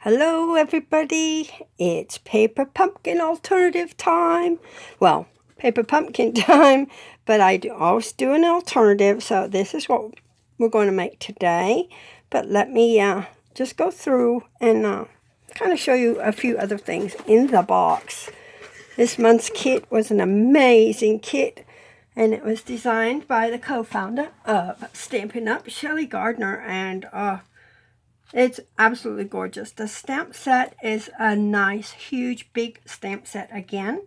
Hello everybody, it's Paper Pumpkin alternative time. Well, Paper Pumpkin time, but I always do an alternative, so this is what we're going to make today. But let me just go through and kind of show you a few other things in the box. This month's kit was an amazing kit, and it was designed by the co-founder of Stampin' Up, Shelli Gardner, and it's absolutely gorgeous. The stamp set is a nice, huge, big stamp set again.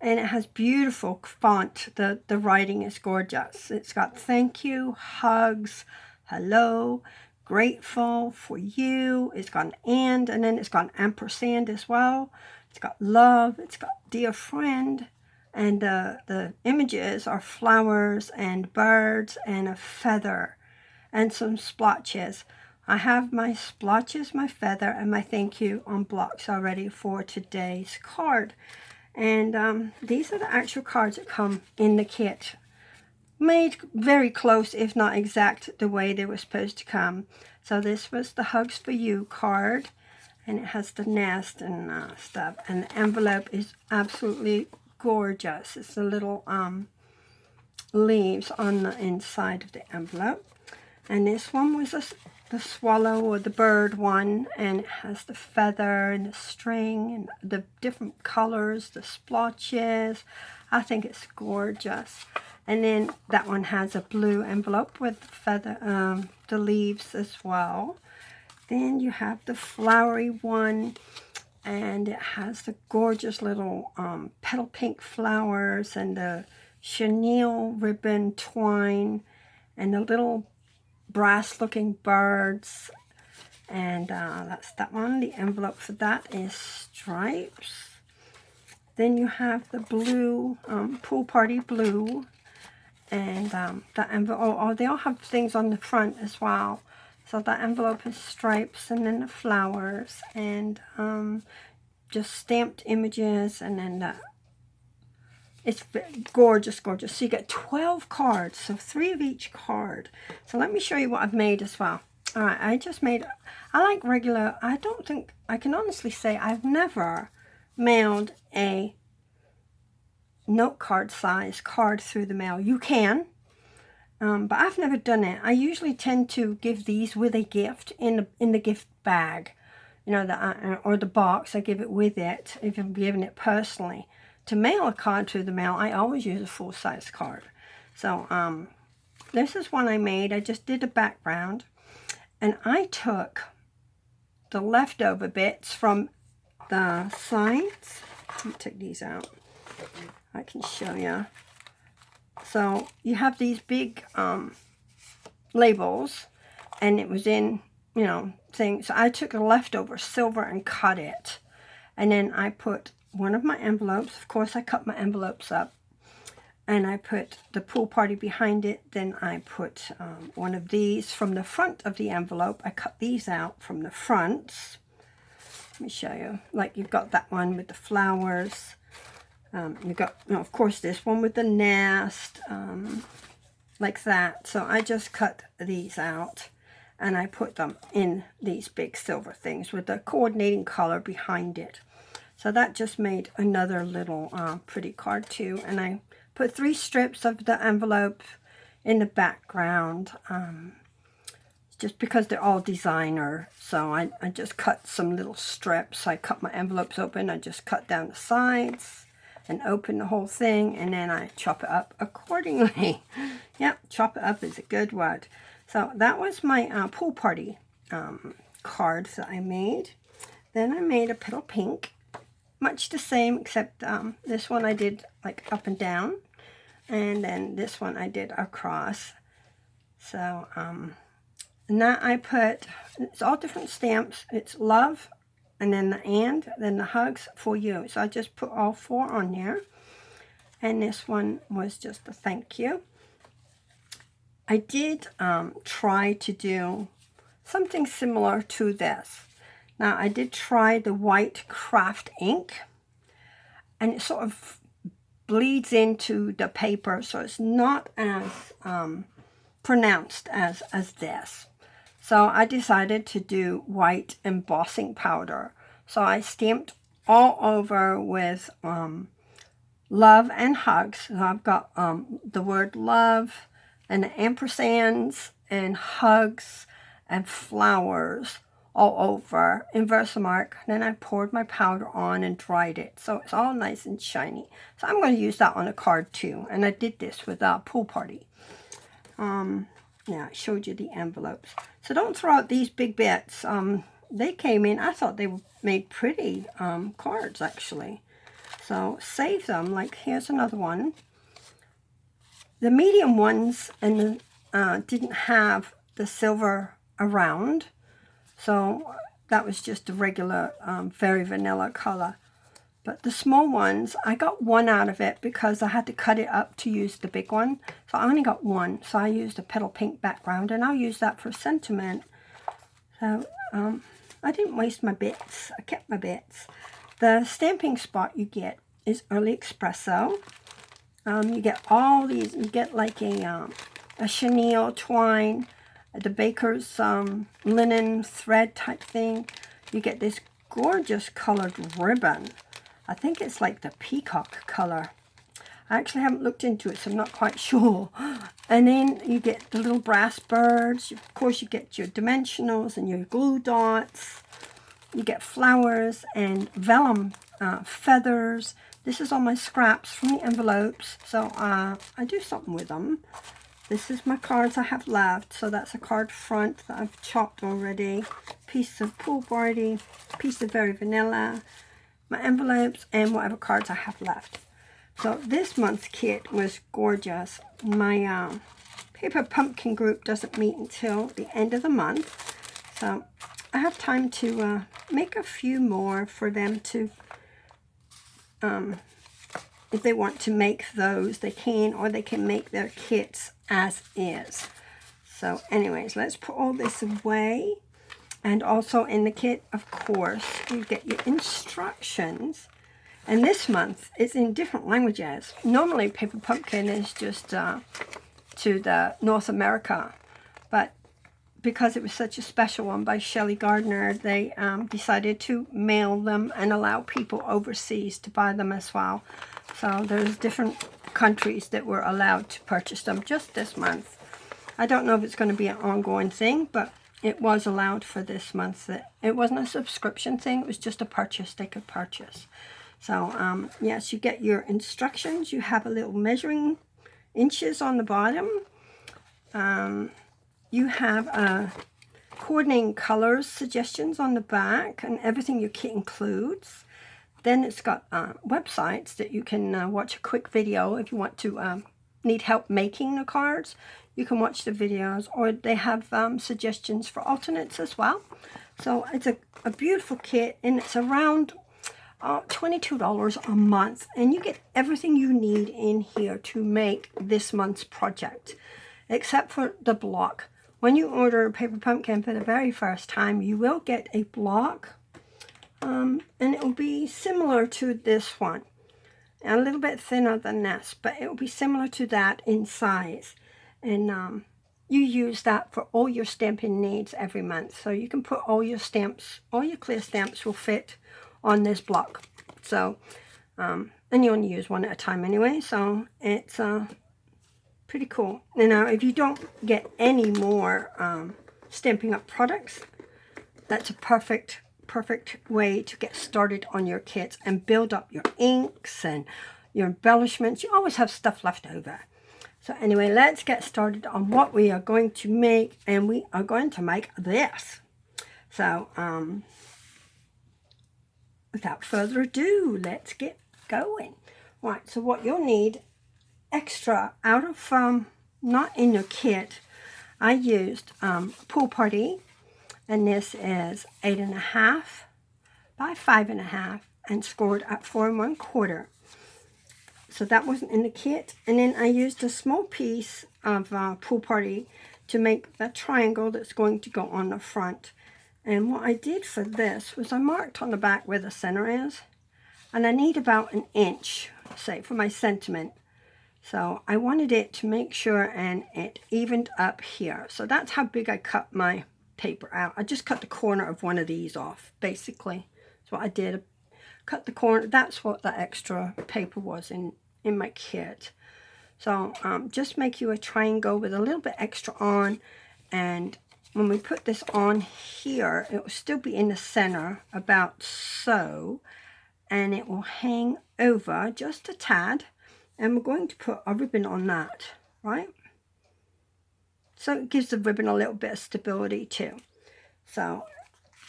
And it has beautiful font. The writing is gorgeous. It's got thank you, hugs, hello, grateful for you. It's got an and then it's got an ampersand as well. It's got love. It's got dear friend. And the images are flowers and birds and a feather and some splotches. I have my splotches, my feather, and my thank you on blocks already for today's card. And these are the actual cards that come in the kit. Made very close, if not exact, the way they were supposed to come. So this was the Hugs for You card, and it has the nest and stuff. And the envelope is absolutely gorgeous. It's the little leaves on the inside of the envelope. And this one was the swallow or the bird one, and it has the feather and the string and the different colors, the splotches. I think it's gorgeous. And then that one has a blue envelope with the feather, the leaves as well. Then you have the flowery one, and it has the gorgeous little petal pink flowers and the chenille ribbon twine and the little brass looking birds, and that's that one. The envelope for that is stripes. Then you have the blue pool party blue, and that envelope, they all have things on the front as well. So that envelope is stripes, and then the flowers, and just stamped images, and then it's gorgeous, gorgeous. So you get 12 cards, so 3 of each card. So let me show you what I've made as well. All right, I like regular, I don't think, I can honestly say I've never mailed a note card size card through the mail. You can, but I've never done it. I usually tend to give these with a gift in the gift bag, you know, or the box. I give it with it if I'm giving it personally. To mail a card through the mail, I always use a full-size card. So this is one I made. I just did a background, and I took the leftover bits from the sides. Let me take these out. I can show you. So you have these big labels, and it was in, you know, things. So I took the leftover silver and cut it, and then I put one of my envelopes. Of course, I cut my envelopes up, and I put the pool party behind it. Then I put one of these from the front of the envelope. I cut these out from the fronts. Let me show you. Like, you've got that one with the flowers. You've got, you know, of course, this one with the nest, like that. So I just cut these out, and I put them in these big silver things with the coordinating color behind it. So that just made another little pretty card too. And I put 3 strips of the envelope in the background, just because they're all designer. So I just cut some little strips. I cut my envelopes open. I just cut down the sides and open the whole thing. And then I chop it up accordingly. Yep, chop it up is a good word. So that was my pool party cards that I made. Then I made a petal pink. Much the same, except this one I did like up and down, and then this one I did across. So and that I put, it's all different stamps. It's love, and then then the hugs for you. So I just put all 4 on there, and this one was just a thank you. I did try to do something similar to this. Now, I did try the white craft ink, and it sort of bleeds into the paper, so it's not as pronounced as this. So I decided to do white embossing powder. So I stamped all over with love and hugs. So I've got the word love and ampersands and hugs and flowers all over in Versamark. Then I poured my powder on and dried it, so it's all nice and shiny. So I'm going to use that on a card too, and I did this with a pool party. Yeah, I showed you the envelopes. So don't throw out these big bits. They came in, I thought they made pretty cards actually. So save them. Like here's another one. The medium ones and didn't have the silver around. So that was just a regular, very vanilla color. But the small ones, I got one out of it because I had to cut it up to use the big one. So I only got one. So I used a petal pink background, and I'll use that for sentiment. So I didn't waste my bits. I kept my bits. The stamping spot you get is Early Espresso. You get all these. You get like a chenille twine, the baker's linen thread type thing. You get this gorgeous colored ribbon. I think it's like the peacock color. I actually haven't looked into it, so I'm not quite sure. And then you get the little brass birds. Of course, you get your dimensionals and your glue dots. You get flowers and vellum feathers. This is all my scraps from the envelopes, so I do something with them. This is my cards I have left. So that's a card front that I've chopped already. Piece of pool party, piece of very vanilla, my envelopes, and whatever cards I have left. So this month's kit was gorgeous. My Paper Pumpkin group doesn't meet until the end of the month. So I have time to make a few more for them to, if they want to make those, they can, or they can make their kits as is. So anyways, let's put all this away. And also in the kit, of course, you get your instructions. And this month, it's in different languages. Normally, Paper Pumpkin is just to the North America. But because it was such a special one by Shelli Gardner, they decided to mail them and allow people overseas to buy them as well. So there's different countries that were allowed to purchase them just this month. I don't know if it's going to be an ongoing thing, but it was allowed for this month. It wasn't a subscription thing. It was just a purchase they could purchase. So, yes, you get your instructions. You have a little measuring inches on the bottom. You have coordinating colors suggestions on the back and everything your kit includes. Then it's got websites that you can watch a quick video if you want to need help making the cards. You can watch the videos, or they have suggestions for alternates as well. So it's a beautiful kit, and it's around $22 a month, and you get everything you need in here to make this month's project, except for the block. When you order Paper Pumpkin for the very first time, you will get a block, and it will be similar to this one, a little bit thinner than this, but it will be similar to that in size. And you use that for all your stamping needs every month. So you can put all your stamps, all your clear stamps will fit on this block. So, and you only use one at a time anyway. So it's pretty cool. And now if you don't get any more Stampin' Up! Products, that's a perfect way to get started on your kits and build up your inks and your embellishments. You always have stuff left over. So anyway, let's get started on what we are going to make, and we are going to make this. So without further ado, let's get going. Right, so what you'll need extra out of, not in your kit, I used Pool Party, and this is 8.5 by 5.5 and scored at 4 1/4. So that wasn't in the kit. And then I used a small piece of Pool Party to make the triangle that's going to go on the front. And what I did for this was I marked on the back where the center is. And I need about 1 inch, say, for my sentiment. So I wanted it to make sure and it evened up here. So that's how big I cut my paper out. I just cut the corner of one of these off, basically. That's what I did. Cut the corner. That's what the extra paper was in my kit. So just make you a triangle with a little bit extra on, and when we put this on here, it will still be in the center about so, and it will hang over just a tad, and we're going to put a ribbon on that, right? So it gives the ribbon a little bit of stability too. So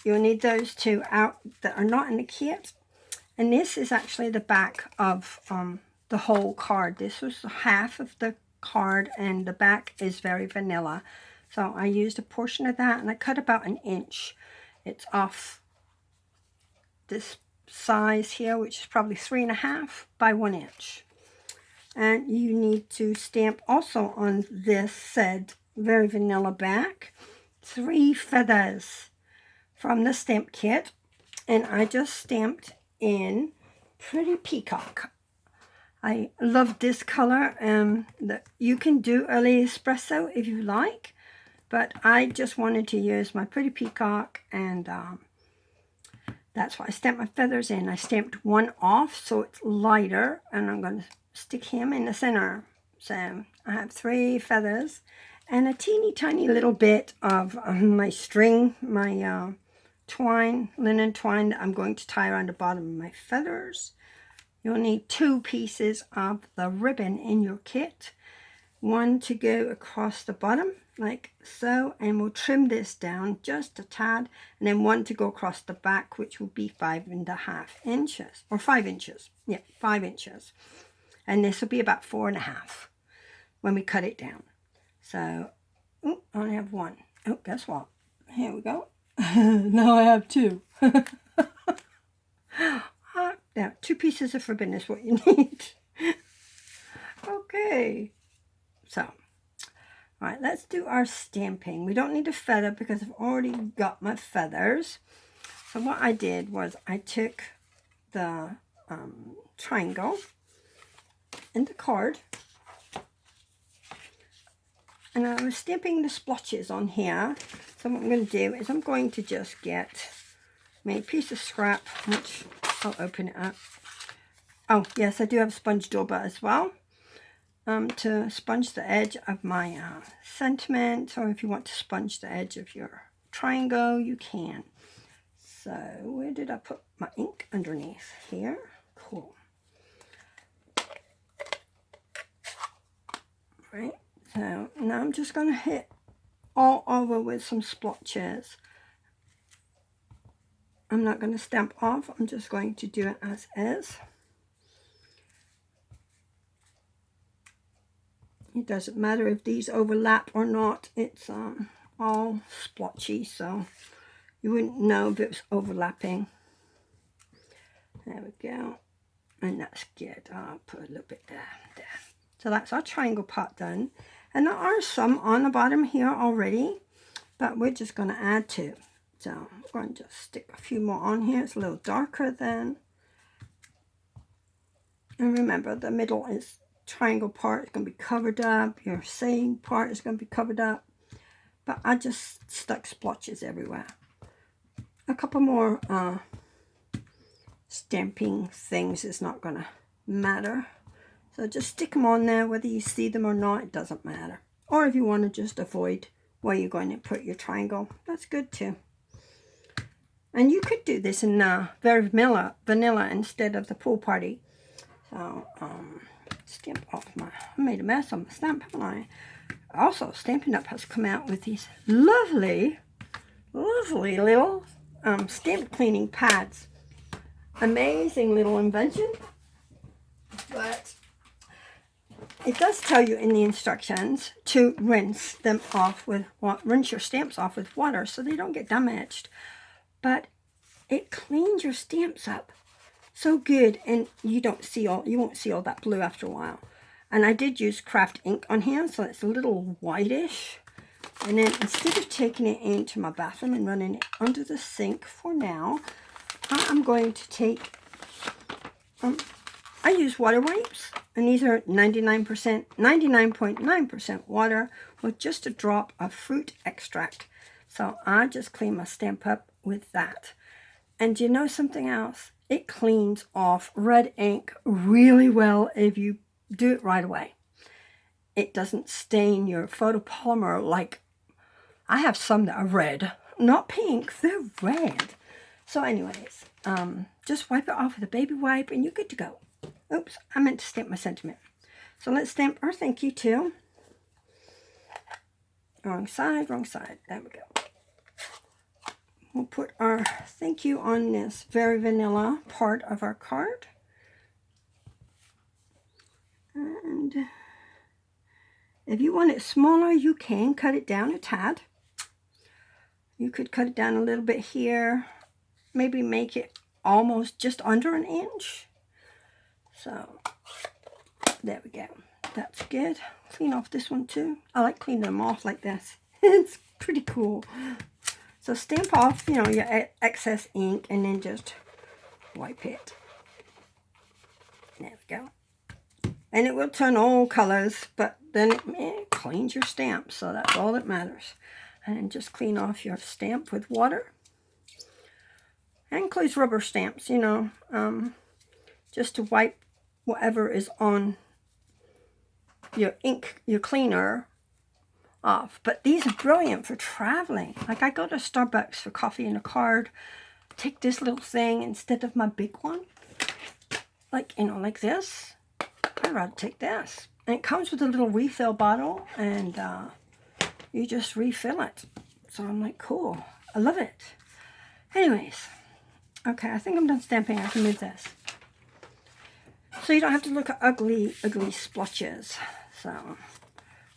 you'll need those two out that are not in the kit. And this is actually the back of the whole card. This was half of the card, and the back is very vanilla. So I used a portion of that, and I cut about 1 inch. It's off this size here, which is probably 3.5 by 1 inch. And you need to stamp also on this said very vanilla back 3 feathers from the stamp kit, and I just stamped in Pretty Peacock. I love this color. You can do early espresso if you like, but I just wanted to use my Pretty Peacock, and that's why I stamped my feathers in. I stamped one off so it's lighter, and I'm going to stick him in the center. So I have 3 feathers and a teeny tiny little bit of my string, my twine, linen twine that I'm going to tie around the bottom of my feathers. You'll need 2 pieces of the ribbon in your kit. One to go across the bottom like so, and we'll trim this down just a tad, and then one to go across the back, which will be 5.5 inches, or 5 inches. Yeah, 5 inches. And this will be about 4.5 when we cut it down. So, I only have 1. Oh, guess what? Here we go. Now I have 2. Now, 2 pieces of ribbon is what you need. Okay. So, all right, let's do our stamping. We don't need a feather because I've already got my feathers. So what I did was I took the triangle and the card, and I was stamping the splotches on here. So what I'm going to do is I'm going to just get my piece of scrap, which I'll open it up. Oh, yes, I do have sponge dauber as well, to sponge the edge of my sentiment, or if you want to sponge the edge of your triangle, you can. So where did I put my ink? Underneath here. Cool. Right. So now I'm just going to hit all over with some splotches. I'm not going to stamp off. I'm just going to do it as is. It doesn't matter if these overlap or not. It's all splotchy, so you wouldn't know if it was overlapping. There we go. And that's good. I'll put a little bit there. So that's our triangle part done. And there are some on the bottom here already, but we're just going to add to. So I'm going to just stick a few more on here. It's a little darker then. And remember, the middle is triangle part is going to be covered up. Your saying part is going to be covered up. But I just stuck splotches everywhere. A couple more stamping things is not going to matter. So just stick them on there, whether you see them or not, it doesn't matter. Or if you want to just avoid where you're going to put your triangle, that's good too. And you could do this in very vanilla instead of the pool party. So, stamp off I made a mess on my stamp, haven't I? Also, Stampin' Up! Has come out with these lovely little stamp cleaning pads. Amazing little invention. But it does tell you in the instructions to rinse them off with rinse your stamps off with water so they don't get damaged. But it cleans your stamps up so good, and you won't see all that blue after a while. And I did use craft ink on here, so it's a little whitish. And then instead of taking it into my bathroom and running it under the sink for now, I'm going to take I use water wipes, and these are 99.9% water with just a drop of fruit extract. So I just clean my stamp up with that. And you know something else? It cleans off red ink really well if you do it right away. It doesn't stain your photopolymer like I have some that are red, not pink, they're red. So anyways, just wipe it off with a baby wipe and you're good to go. Oops, I meant to stamp my sentiment. So let's stamp our thank you too. Wrong side, wrong side. There we go. We'll put our thank you on this very vanilla part of our card. And if you want it smaller, you can cut it down a tad. You could cut it down a little bit here. Maybe make it almost just under an inch. So, there we go. That's good. Clean off this one too. I like cleaning them off like this. It's pretty cool. So stamp off, you know, your excess ink and then just wipe it. There we go. And it will turn all colors, but then it cleans your stamp, so that's all that matters. And just clean off your stamp with water. That includes rubber stamps, you know, just to wipe whatever is on your ink, your cleaner off. But these are brilliant for traveling. Like I go to Starbucks for coffee and a card, take this little thing instead of my big one. Like, you know, like this. I'd rather take this. And it comes with a little refill bottle and you just refill it. So I'm like, cool. I love it. Anyways, okay, I think I'm done stamping. I can move this. So you don't have to look at ugly splotches. So,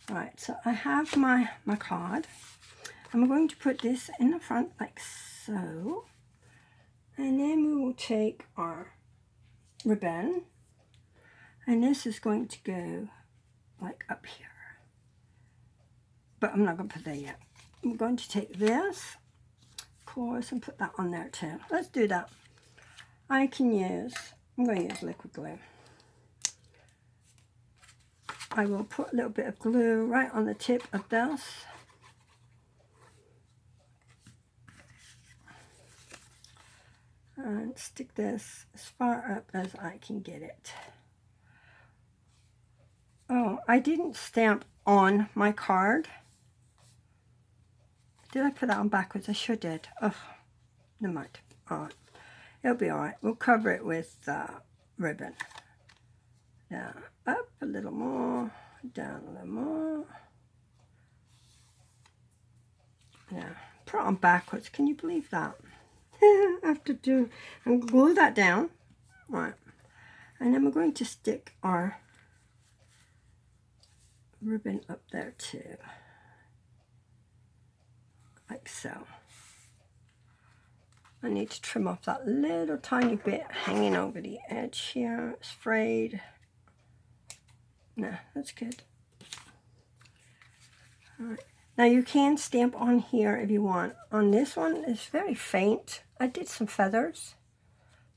all right, so I have my card. I'm going to put this in the front like so. And then we will take our ribbon. And this is going to go like up here. But I'm not going to put that yet. I'm going to take this, of course, and put that on there too. Let's do that. I'm going to use liquid glue. I will put a little bit of glue right on the tip of this. And stick this as far up as I can get it. Oh, I didn't stamp on my card. Did I put that on backwards? I sure did. Oh, never mind. All right. It'll be all right. We'll cover it with ribbon. Now, up a little more, down a little more. Now, put it on backwards. Can you believe that? I have to do, and glue that down. All right. And then we're going to stick our ribbon up there too. Like so. I need to trim off that little tiny bit hanging over the edge here. It's frayed. No, that's good. All right. Now you can stamp on here if you want. On this one, it's very faint. I did some feathers,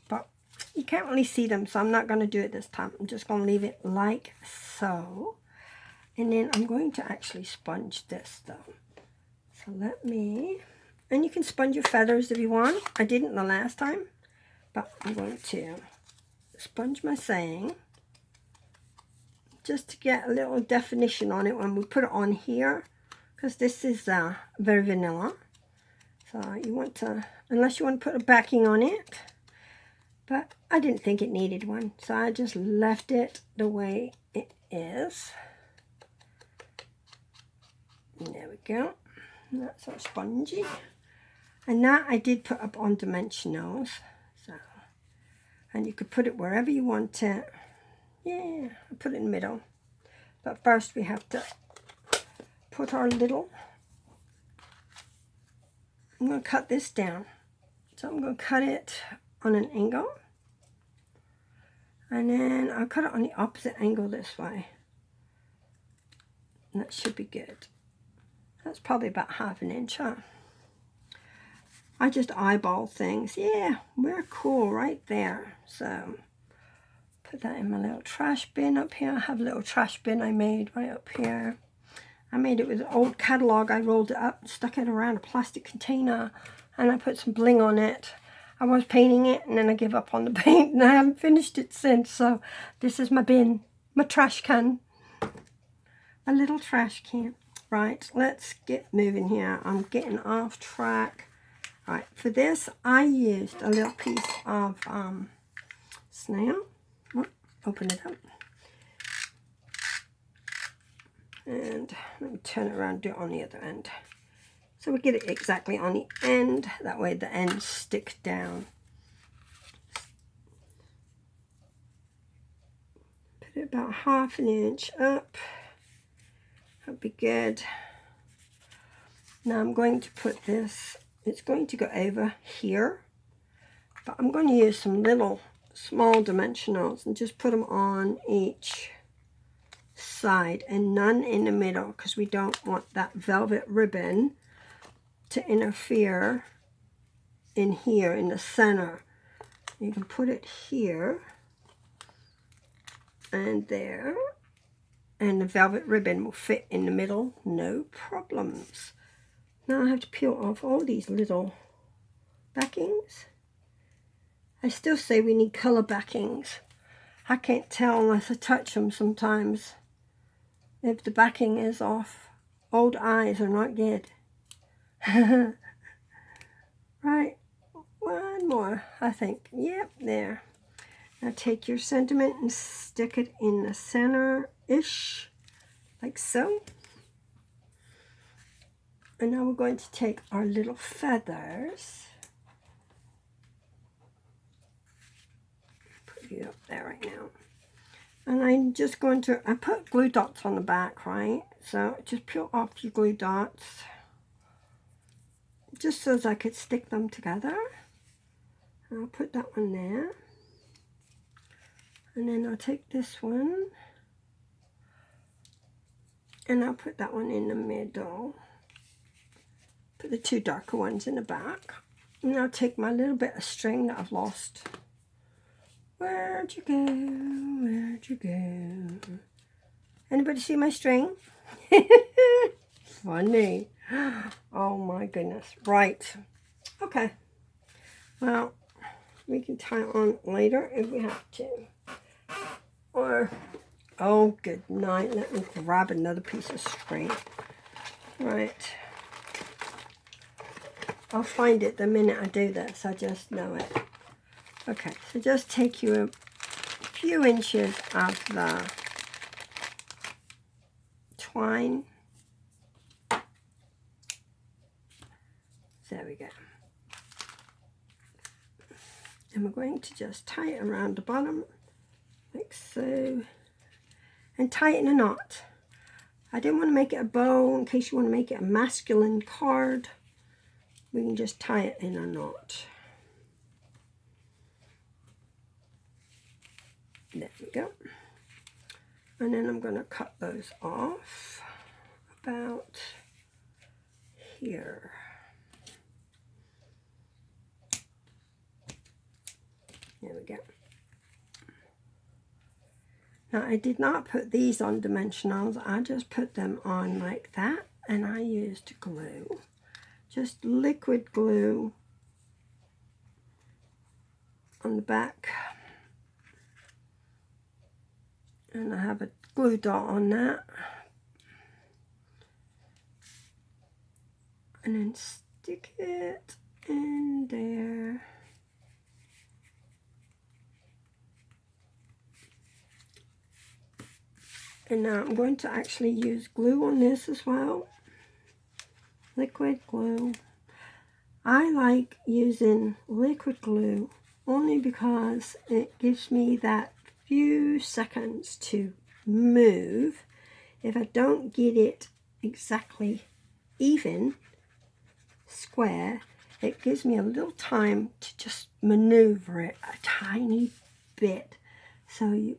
but you can't really see them, so I'm not going to do it this time. I'm just going to leave it like so. And then I'm going to actually sponge this though. So let me, and you can sponge your feathers if you want. I didn't the last time, but I'm going to sponge my saying just to get a little definition on it when we put it on here, because this is very vanilla. So you want to, unless you want to put a backing on it, but I didn't think it needed one, so I just left it the way it is. And there we go. And that's our spongy. And that I did put up on dimensionals. So, and you could put it wherever you want it. Yeah, I put it in the middle. But first we have to put our little, I'm going to cut this down. So I'm going to cut it on an angle. And then I'll cut it on the opposite angle this way. And that should be good. That's probably about 1/2 inch, huh? I just eyeball things. Yeah, we're cool right there. So put that in my little trash bin up here. I have a little trash bin I made right up here. I made it with an old catalog. I rolled it up and stuck it around a plastic container, and I put some bling on it. I was painting it, and then I gave up on the paint, and I haven't finished it since. So this is my bin, my trash can, a little trash can. Right, let's get moving here. I'm getting off track. Right, for this, I used a little piece of snail. Open it up. And let me turn it around and do it on the other end. So we get it exactly on the end. That way the ends stick down. Put it about 1/2 inch up. That'll be good. Now I'm going to put this, it's going to go over here. But I'm going to use some little small dimensionals and just put them on each side and none in the middle, because we don't want that velvet ribbon to interfere in here in the center. You can put it here and there, and the velvet ribbon will fit in the middle, no problems. Now I have to peel off all these little backings. I still say we need color backings. I can't tell unless I touch them sometimes if the backing is off. Old eyes are not good. Right, one more, I think. Yep, there. Now take your sentiment and stick it in the center-ish, like so. And now we're going to take our little feathers. Put you up there right now. And I'm just going to, I put glue dots on the back, right? So just peel off your glue dots, just so as I could stick them together. I'll put that one there. And then I'll take this one, and I'll put that one in the middle. Put the two darker ones in the back. And I'll take my little bit of string that I've lost. Where'd you go? Where'd you go? Anybody see my string? Funny. Oh my goodness. Right. Okay. Well, we can tie it on later if we have to. Or, oh, good night. Let me grab another piece of string. Right. I'll find it the minute I do this. I just know it. Okay, so just take you a few inches of the twine. There we go. And we're going to just tie it around the bottom, like so, and tie it in a knot. I didn't want to make it a bow in case you want to make it a masculine card. We can just tie it in a knot. There we go. And then I'm going to cut those off about here. There we go. Now I did not put these on dimensionals. I just put them on like that, and I used glue. Just liquid glue on the back. And I have a glue dot on that. And then stick it in there. And now I'm going to actually use glue on this as well. Liquid glue. I like using liquid glue only because it gives me that few seconds to move. If I don't get it exactly even, square, it gives me a little time to just maneuver it a tiny bit. So you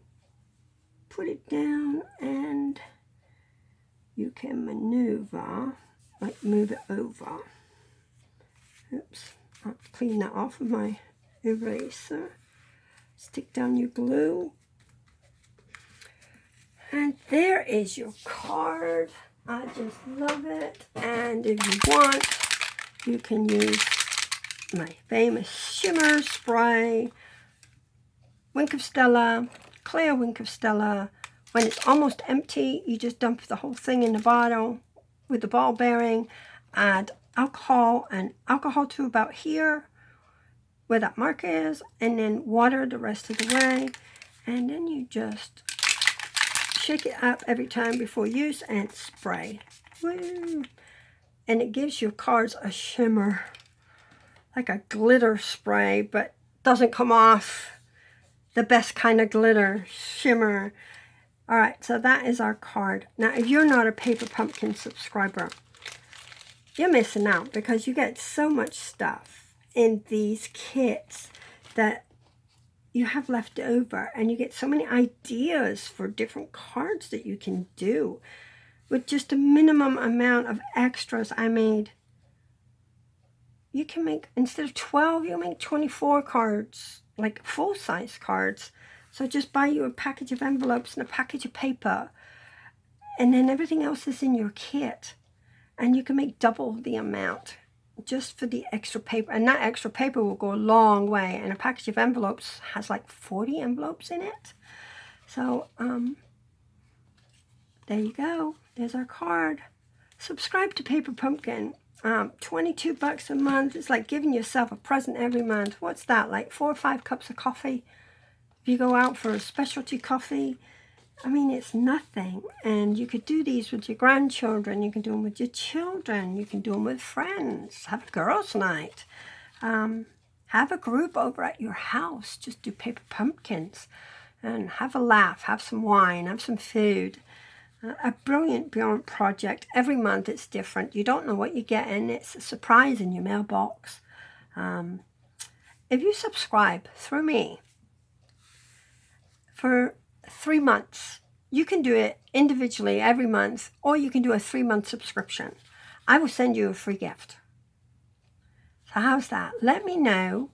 put it down and you can maneuver, like move it over. Oops, I'll clean that off with my eraser. Stick down your glue. And there is your card. I just love it. And if you want, you can use my famous shimmer spray, Wink of Stella, clear Wink of Stella. When it's almost empty, you just dump the whole thing in the bottle with the ball bearing, add alcohol, and alcohol to about here where that mark is, and then water the rest of the way. And then you just shake it up every time before use and spray. Woo! And it gives your cards a shimmer, like a glitter spray, but doesn't come off. The best kind of glitter shimmer. All right, so that is our card. Now, if you're not a Paper Pumpkin subscriber, you're missing out because you get so much stuff in these kits that you have left over, and you get so many ideas for different cards that you can do with just a minimum amount of extras I made. You can make, instead of 12, you make 24 cards, like full-size cards. So just buy you a package of envelopes and a package of paper, and then everything else is in your kit. And you can make double the amount just for the extra paper. And that extra paper will go a long way. And a package of envelopes has like 40 envelopes in it. So, there you go. There's our card. Subscribe to Paper Pumpkin. 22 bucks a month. It's like giving yourself a present every month. What's that? Like 4 or 5 cups of coffee? If you go out for a specialty coffee, I mean, it's nothing. And you could do these with your grandchildren. You can do them with your children. You can do them with friends. Have a girls' night. Have a group over at your house. Just do paper pumpkins and have a laugh. Have some wine. Have some food. A brilliant project. Every month it's different. You don't know what you're getting. It's a surprise in your mailbox. If you subscribe through me for 3 months, you can do it individually every month, or you can do a 3-month subscription. I will send you a free gift. So how's that? Let me know.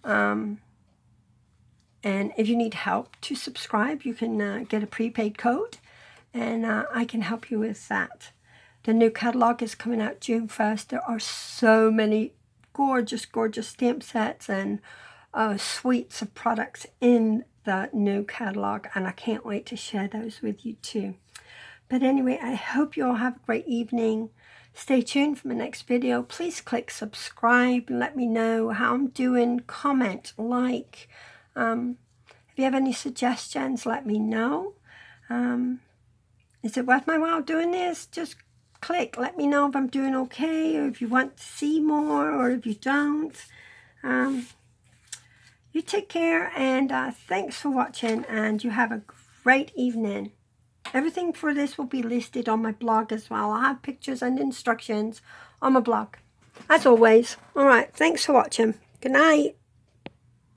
And if you need help to subscribe, you can get a prepaid code, and I can help you with that. The new catalog is coming out June 1st. There are so many gorgeous, gorgeous stamp sets and suites of products in the new catalog, and I can't wait to share those with you too. But anyway, I hope you all have a great evening. Stay tuned for my next video. Please click subscribe and let me know how I'm doing. Comment, like. If you have any suggestions, let me know. Is it worth my while doing this? Just click. Let me know if I'm doing okay, or if you want to see more, or if you don't. You take care, and thanks for watching, and you have a great evening. Everything for this will be listed on my blog as well. I'll have pictures and instructions on my blog, as always. All right, thanks for watching. Good night.